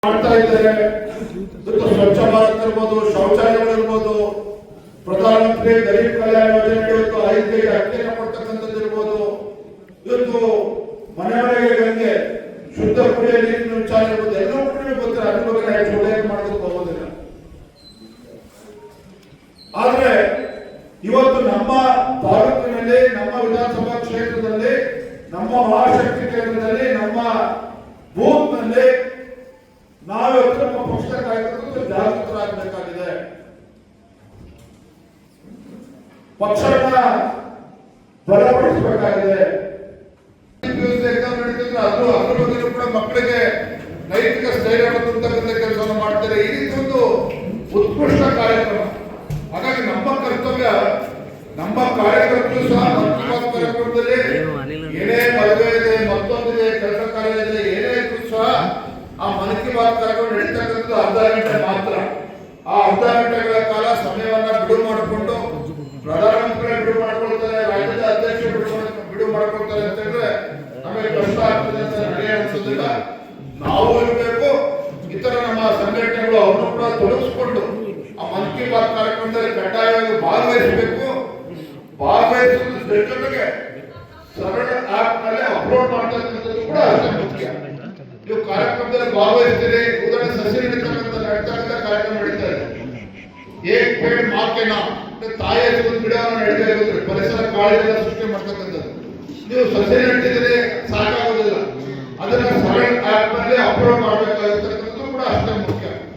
ಮಾಡ್ತಾ ಇದ್ದಾರೆ. ಸ್ವಚ್ಛ ಭಾರತ್ ಇರ್ಬೋದು, ಶೌಚಾಲಯಗಳಿರ್ಬೋದು, ಪ್ರಧಾನಮಂತ್ರಿ ಗರೀಬ್ ಕಲ್ಯಾಣ ಯೋಜನೆ ಇವತ್ತು 5 ಕೆಜಿ ಅಕ್ಕಿಯನ್ನು ಕೊಡ್ತಕ್ಕಂಥದ್ದು ಇರ್ಬೋದು, ಇವತ್ತು ಮನೆ ಮನೆಗೆ ಗಂಗೆ ಶುದ್ಧ ಕುಡಿಯುವ ನೀರಿನ ವಿಚಾರ ಇರ್ಬೋದು, ಎಲ್ಲವೂ ಕೂಡ ಗೊತ್ತಿಲ್ಲ. ಅದ್ರ ಬಗ್ಗೆ ಹೆಚ್ಚು ಉಲ್ಲೇಖ ಮಾಡೋದಕ್ಕೆ ಹೋಗೋದಿಲ್ಲ. ಆದ್ರೆ ಇವತ್ತು ನಮ್ಮ ತಾಲೂಕಿನಲ್ಲಿ, ನಮ್ಮ ವಿಧಾನಸಭಾ ಕ್ಷೇತ್ರದಲ್ಲಿ, ನಮ್ಮ ಮಹಾಶಕ್ತಿ ಕೇಂದ್ರದಲ್ಲಿ, ನಮ್ಮ ಬೂತ್ ನಲ್ಲಿ ನಾವಿವತ್ತು ನಮ್ಮ ಪಕ್ಷದ ಕಾರ್ಯಕರ್ತರು ಜಾಗೃತರಾಗಬೇಕಾಗಿದೆ. ಪಕ್ಷವನ್ನ ಬಲಪಡಿಸಬೇಕಾಗಿದೆ. ಎಕ್ಸಾಮ್ ನಡೀತಿದ್ರೆ ಅದ್ರ ಬಗ್ಗೆ ಕೂಡ ಮಕ್ಕಳಿಗೆ ನೈತಿಕ ಸ್ಥೈರ್ಯ ತುಂಬತಕ್ಕಂಥ ಕೆಲಸವನ್ನು ಮಾಡ್ತಾರೆ. ಈ ರೀತಿ ಒಂದು ಉತ್ಕೃಷ್ಟ ಕಾರ್ಯಕ್ರಮ. ಹಾಗಾಗಿ ನಮ್ಮ ಕರ್ತವ್ಯ, ನಮ್ಮ ಕಾರ್ಯಕರ್ತರು ಸಹ ಕಾರ್ಯಕ್ರಮದಲ್ಲಿ ಏನೇ ಮದುವೆ ಇದೆ, ಮತ್ತೊಂದಿದೆ, ಕೆಲಸ ಕಾರ್ಯ ಇದೆ, ಏನೇ ಇದ್ರು ಸಹ ಆ ಮನ್ ಕಿ ಬಾತ್ ಕಾರ್ಯಕ್ರಮ ನಡೀತಕ್ಕಂಥದ್ದು ಅರ್ಧ ಗಂಟೆ ಮಾತ್ರ. ಆ ಅರ್ಧ ಗಂಟೆಗಳ ಕಾಲ ಸಮಯವನ್ನ ಬಿಡುವು ಮಾಡಿಕೊಂಡು ಪ್ರಧಾನಮಂತ್ರಿ ಬಿಡುವು ಮಾಡ್ಕೊಳ್ತಾರೆ, ರಾಜ್ಯದ ಅಧ್ಯಕ್ಷರು ಬಿಡುವು ಮಾಡ್ಕೊಳ್ತಾರೆ ಅಂತ ಹೇಳಿದ್ರೆ ನಮಗೆ ಕಷ್ಟ ಆಗ್ತದೆ ಅಂತ ನನಗೆ ಅನ್ಸೋದಿಲ್ಲ. ನಾವು ಇರಬೇಕು, ಇತರ ನಮ್ಮ ಸಂಘಟನೆಗಳು ಅವ್ರನ್ನು ಕೂಡ ತೊಡಗಿಸ್ಕೊಂಡು ಆ ಮನ್ ಕಿ ಬಾತ್ ಕಾರ್ಯಕ್ರಮದಲ್ಲಿ ಕಡ್ಡಾಯವಾಗಿ ಭಾಗವಹಿಸಬೇಕು. ಭಾಗವಹಿಸುವ ಜೊತೆಗೆ ಸರಳ ಆಪ್ ನಲ್ಲಿ ಅಪ್ಲೋಡ್ ಮಾಡ್ತಕ್ಕಂಥದ್ದು ಕೂಡ ಅಷ್ಟೇ ಮುಖ್ಯ. ನೀವು ಕಾರ್ಯಕ್ರಮದಲ್ಲಿ ಭಾಗವಹಿಸ್ತೀರಿ, ಉದಾಹರಣೆ ಸಸಿ ನಡೀತಕ್ಕಂಥ ಕಾರ್ಯಕ್ರಮ ನಡೀತಾ ಇದೆ. ಏಕ್ ಪೇಡ್ ಮಾ ಕೆ ನಾಮ್, ತಾಯಿಯ ಗಿಡವನ್ನು ನಡೀತಾ ಇರೋದು ಪರಿಸರ ಕಾಳಜಿಯನ್ನು ಸೃಷ್ಟಿ ಮಾಡ್ತಕ್ಕಂಥದ್ದು. ನೀವು ಸಸಿ ನೆಟ್ಟಿದ್ರೆ ಸಾಕು